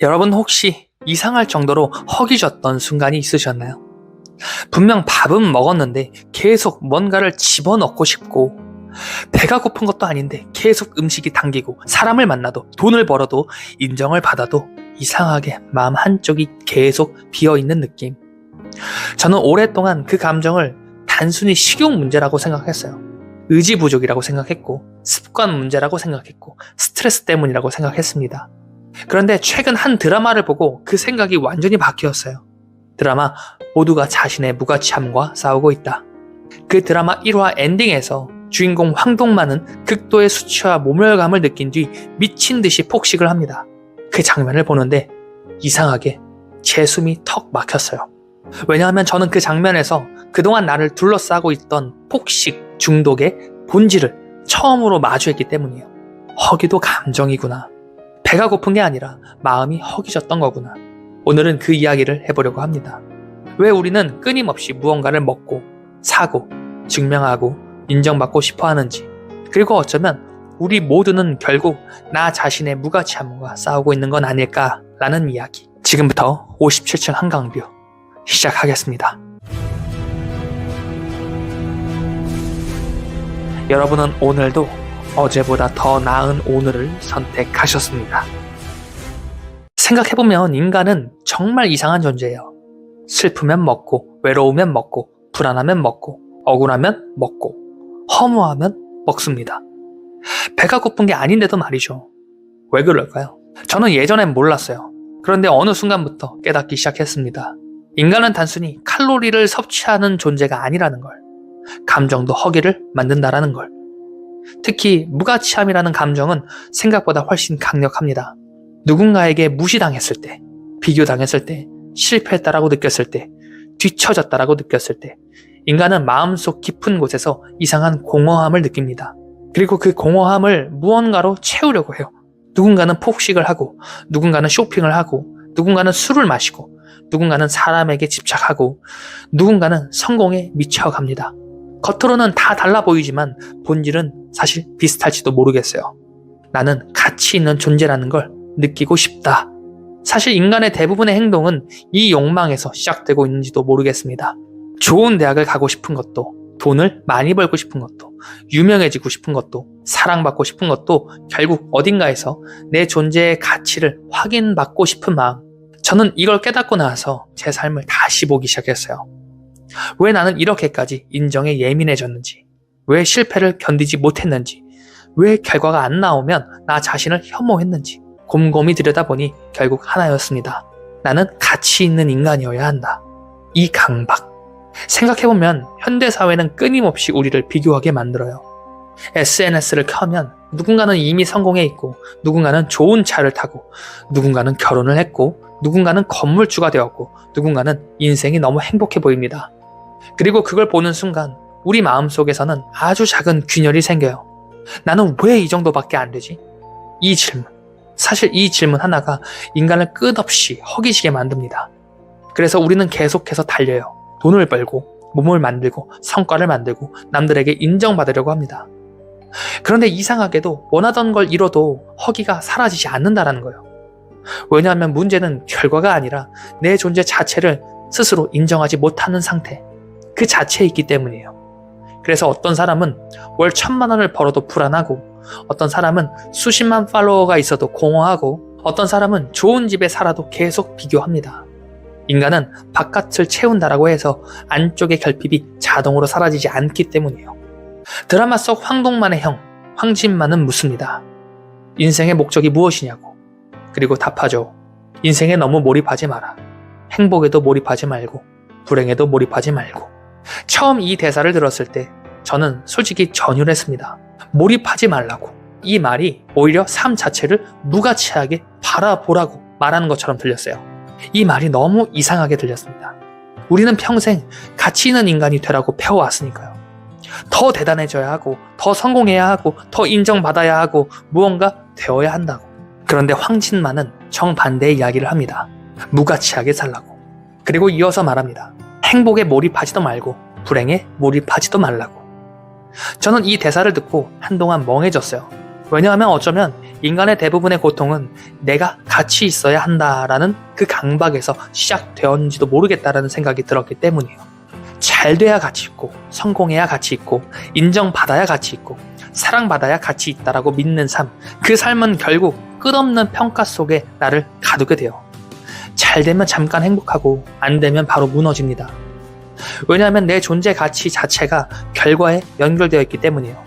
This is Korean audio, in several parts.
여러분 혹시 이상할 정도로 허기졌던 순간이 있으셨나요? 분명 밥은 먹었는데 계속 뭔가를 집어넣고 싶고 배가 고픈 것도 아닌데 계속 음식이 당기고 사람을 만나도 돈을 벌어도 인정을 받아도 이상하게 마음 한쪽이 계속 비어있는 느낌. 저는 오랫동안 그 감정을 단순히 식욕 문제라고 생각했어요. 의지 부족이라고 생각했고 습관 문제라고 생각했고 스트레스 때문이라고 생각했습니다. 그런데 최근 한 드라마를 보고 그 생각이 완전히 바뀌었어요. 드라마 모두가 자신의 무가치함과 싸우고 있다. 그 드라마 1화 엔딩에서 주인공 황동만은 극도의 수치와 모멸감을 느낀 뒤 미친 듯이 폭식을 합니다. 그 장면을 보는데 이상하게 제 숨이 턱 막혔어요. 왜냐하면 저는 그 장면에서 그동안 나를 둘러싸고 있던 폭식 중독의 본질을 처음으로 마주했기 때문이에요. 허기도 감정이구나. 배가 고픈 게 아니라 마음이 허기졌던 거구나. 오늘은 그 이야기를 해보려고 합니다. 왜 우리는 끊임없이 무언가를 먹고 사고 증명하고 인정받고 싶어 하는지, 그리고 어쩌면 우리 모두는 결국 나 자신의 무가치함과 싸우고 있는 건 아닐까라는 이야기. 지금부터 57층 한강뷰 시작하겠습니다. 여러분은 오늘도 어제보다 더 나은 오늘을 선택하셨습니다. 생각해보면 인간은 정말 이상한 존재예요. 슬프면 먹고, 외로우면 먹고, 불안하면 먹고, 억울하면 먹고, 허무하면 먹습니다. 배가 고픈 게 아닌데도 말이죠. 왜 그럴까요? 저는 예전엔 몰랐어요. 그런데 어느 순간부터 깨닫기 시작했습니다. 인간은 단순히 칼로리를 섭취하는 존재가 아니라는 걸, 감정도 허기를 만든다라는 걸. 특히 무가치함이라는 감정은 생각보다 훨씬 강력합니다. 누군가에게 무시당했을 때, 비교당했을 때, 실패했다라고 느꼈을 때, 뒤처졌다라고 느꼈을 때 인간은 마음속 깊은 곳에서 이상한 공허함을 느낍니다. 그리고 그 공허함을 무언가로 채우려고 해요. 누군가는 폭식을 하고, 누군가는 쇼핑을 하고, 누군가는 술을 마시고, 누군가는 사람에게 집착하고, 누군가는 성공에 미쳐갑니다. 겉으로는 다 달라 보이지만 본질은 사실 비슷할지도 모르겠어요. 나는 가치 있는 존재라는 걸 느끼고 싶다. 사실 인간의 대부분의 행동은 이 욕망에서 시작되고 있는지도 모르겠습니다. 좋은 대학을 가고 싶은 것도, 돈을 많이 벌고 싶은 것도, 유명해지고 싶은 것도, 사랑받고 싶은 것도 결국 어딘가에서 내 존재의 가치를 확인받고 싶은 마음. 저는 이걸 깨닫고 나서 제 삶을 다시 보기 시작했어요. 왜 나는 이렇게까지 인정에 예민해졌는지, 왜 실패를 견디지 못했는지, 왜 결과가 안 나오면 나 자신을 혐오했는지 곰곰이 들여다보니 결국 하나였습니다. 나는 가치 있는 인간이어야 한다. 이 강박. 생각해보면 현대사회는 끊임없이 우리를 비교하게 만들어요. SNS를 켜면 누군가는 이미 성공해 있고, 누군가는 좋은 차를 타고, 누군가는 결혼을 했고, 누군가는 건물주가 되었고, 누군가는 인생이 너무 행복해 보입니다. 그리고 그걸 보는 순간 우리 마음속에서는 아주 작은 균열이 생겨요. 나는 왜 이 정도밖에 안 되지? 이 질문. 사실 이 질문 하나가 인간을 끝없이 허기지게 만듭니다. 그래서 우리는 계속해서 달려요. 돈을 벌고, 몸을 만들고, 성과를 만들고, 남들에게 인정받으려고 합니다. 그런데 이상하게도 원하던 걸 이뤄도 허기가 사라지지 않는다는 거예요. 왜냐하면 문제는 결과가 아니라 내 존재 자체를 스스로 인정하지 못하는 상태, 그 자체에 있기 때문이에요. 그래서 어떤 사람은 월 1,000만 원을 벌어도 불안하고, 어떤 사람은 수십만 팔로워가 있어도 공허하고, 어떤 사람은 좋은 집에 살아도 계속 비교합니다. 인간은 바깥을 채운다라고 해서 안쪽의 결핍이 자동으로 사라지지 않기 때문이에요. 드라마 속 황동만의 형, 황진만은 묻습니다. 인생의 목적이 무엇이냐고. 그리고 답하죠. 인생에 너무 몰입하지 마라. 행복에도 몰입하지 말고, 불행에도 몰입하지 말고. 처음 이 대사를 들었을 때 저는 솔직히 전율했습니다. 몰입하지 말라고. 이 말이 오히려 삶 자체를 무가치하게 바라보라고 말하는 것처럼 들렸어요. 이 말이 너무 이상하게 들렸습니다. 우리는 평생 가치 있는 인간이 되라고 배워왔으니까요. 더 대단해져야 하고, 더 성공해야 하고, 더 인정받아야 하고, 무언가 되어야 한다고. 그런데 황진만은 정반대의 이야기를 합니다. 무가치하게 살라고. 그리고 이어서 말합니다. 행복에 몰입하지도 말고 불행에 몰입하지도 말라고. 저는 이 대사를 듣고 한동안 멍해졌어요. 왜냐하면 어쩌면 인간의 대부분의 고통은 내가 가치 있어야 한다라는 그 강박에서 시작되었는지도 모르겠다라는 생각이 들었기 때문이에요. 잘 돼야 가치 있고, 성공해야 가치 있고, 인정받아야 가치 있고, 사랑받아야 가치 있다라고 믿는 삶, 그 삶은 결국 끝없는 평가 속에 나를 가두게 돼요. 잘 되면 잠깐 행복하고 안 되면 바로 무너집니다. 왜냐하면 내 존재 가치 자체가 결과에 연결되어 있기 때문이에요.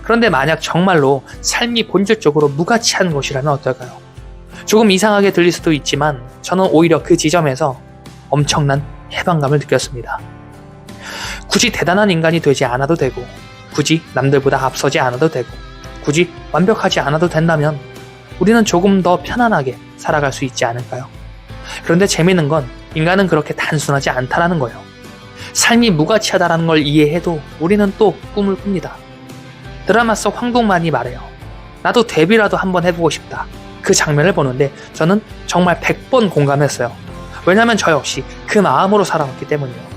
그런데 만약 정말로 삶이 본질적으로 무가치한 것이라면 어떨까요? 조금 이상하게 들릴 수도 있지만 저는 오히려 그 지점에서 엄청난 해방감을 느꼈습니다. 굳이 대단한 인간이 되지 않아도 되고, 굳이 남들보다 앞서지 않아도 되고, 굳이 완벽하지 않아도 된다면 우리는 조금 더 편안하게 살아갈 수 있지 않을까요? 그런데 재미있는 건 인간은 그렇게 단순하지 않다라는 거예요. 삶이 무가치하다라는 걸 이해해도 우리는 또 꿈을 꿉니다. 드라마 속 황동만이 말해요. 나도 데뷔라도 한번 해보고 싶다. 그 장면을 보는데 저는 정말 100번 공감했어요. 왜냐하면 저 역시 그 마음으로 살아왔기 때문이에요.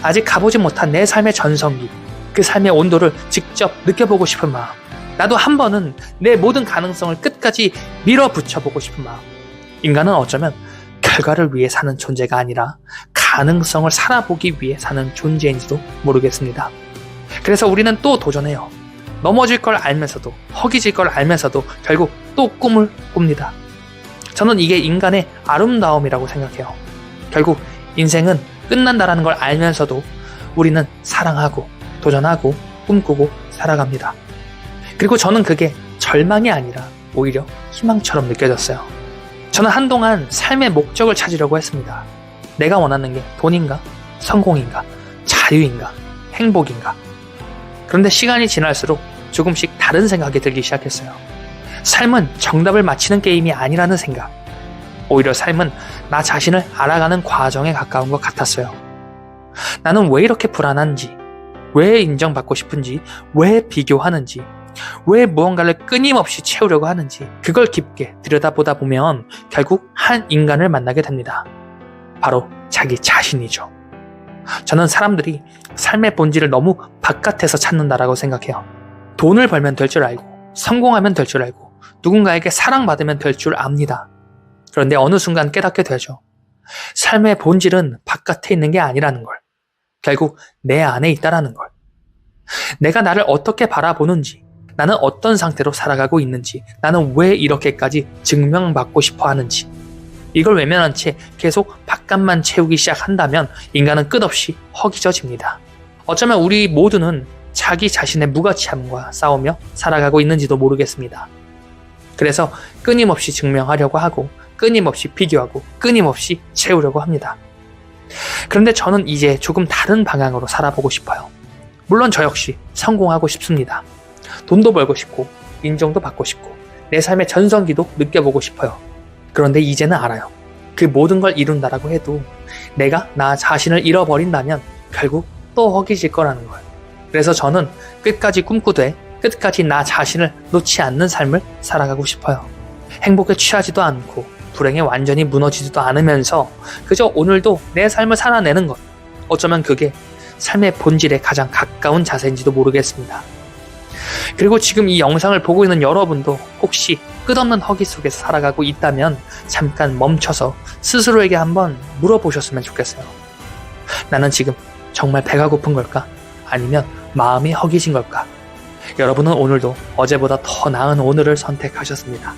아직 가보지 못한 내 삶의 전성기, 그 삶의 온도를 직접 느껴보고 싶은 마음. 나도 한 번은 내 모든 가능성을 끝까지 밀어붙여보고 싶은 마음. 인간은 어쩌면 결과를 위해 사는 존재가 아니라 가능성을 살아보기 위해 사는 존재인지도 모르겠습니다. 그래서 우리는 또 도전해요. 넘어질 걸 알면서도, 허기질 걸 알면서도 결국 또 꿈을 꿉니다. 저는 이게 인간의 아름다움이라고 생각해요. 결국 인생은 끝난다라는 걸 알면서도 우리는 사랑하고 도전하고 꿈꾸고 살아갑니다. 그리고 저는 그게 절망이 아니라 오히려 희망처럼 느껴졌어요. 저는 한동안 삶의 목적을 찾으려고 했습니다. 내가 원하는 게 돈인가? 성공인가? 자유인가? 행복인가? 그런데 시간이 지날수록 조금씩 다른 생각이 들기 시작했어요. 삶은 정답을 맞히는 게임이 아니라는 생각. 오히려 삶은 나 자신을 알아가는 과정에 가까운 것 같았어요. 나는 왜 이렇게 불안한지, 왜 인정받고 싶은지, 왜 비교하는지, 왜 무언가를 끊임없이 채우려고 하는지, 그걸 깊게 들여다보다 보면 결국 한 인간을 만나게 됩니다. 바로 자기 자신이죠. 저는 사람들이 삶의 본질을 너무 바깥에서 찾는다라고 생각해요. 돈을 벌면 될 줄 알고, 성공하면 될 줄 알고, 누군가에게 사랑받으면 될 줄 압니다. 그런데 어느 순간 깨닫게 되죠. 삶의 본질은 바깥에 있는 게 아니라는 걸. 결국 내 안에 있다라는 걸. 내가 나를 어떻게 바라보는지, 나는 어떤 상태로 살아가고 있는지, 나는 왜 이렇게까지 증명받고 싶어 하는지, 이걸 외면한 채 계속 바깥만 채우기 시작한다면 인간은 끝없이 허기져집니다. 어쩌면 우리 모두는 자기 자신의 무가치함과 싸우며 살아가고 있는지도 모르겠습니다. 그래서 끊임없이 증명하려고 하고, 끊임없이 비교하고, 끊임없이 채우려고 합니다. 그런데 저는 이제 조금 다른 방향으로 살아보고 싶어요. 물론 저 역시 성공하고 싶습니다. 돈도 벌고 싶고, 인정도 받고 싶고, 내 삶의 전성기도 느껴보고 싶어요. 그런데 이제는 알아요. 그 모든 걸 이룬다라고 해도 내가 나 자신을 잃어버린다면 결국 또 허기질 거라는 걸. 그래서 저는 끝까지 꿈꾸되 끝까지 나 자신을 놓지 않는 삶을 살아가고 싶어요. 행복에 취하지도 않고 불행에 완전히 무너지지도 않으면서 그저 오늘도 내 삶을 살아내는 것. 어쩌면 그게 삶의 본질에 가장 가까운 자세인지도 모르겠습니다. 그리고 지금 이 영상을 보고 있는 여러분도 혹시 끝없는 허기 속에서 살아가고 있다면 잠깐 멈춰서 스스로에게 한번 물어보셨으면 좋겠어요. 나는 지금 정말 배가 고픈 걸까? 아니면 마음이 허기진 걸까? 여러분은 오늘도 어제보다 더 나은 오늘을 선택하셨습니다.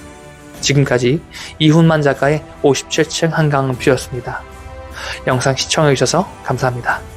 지금까지 이훈만 작가의 57층 한강뷰였습니다. 영상 시청해주셔서 감사합니다.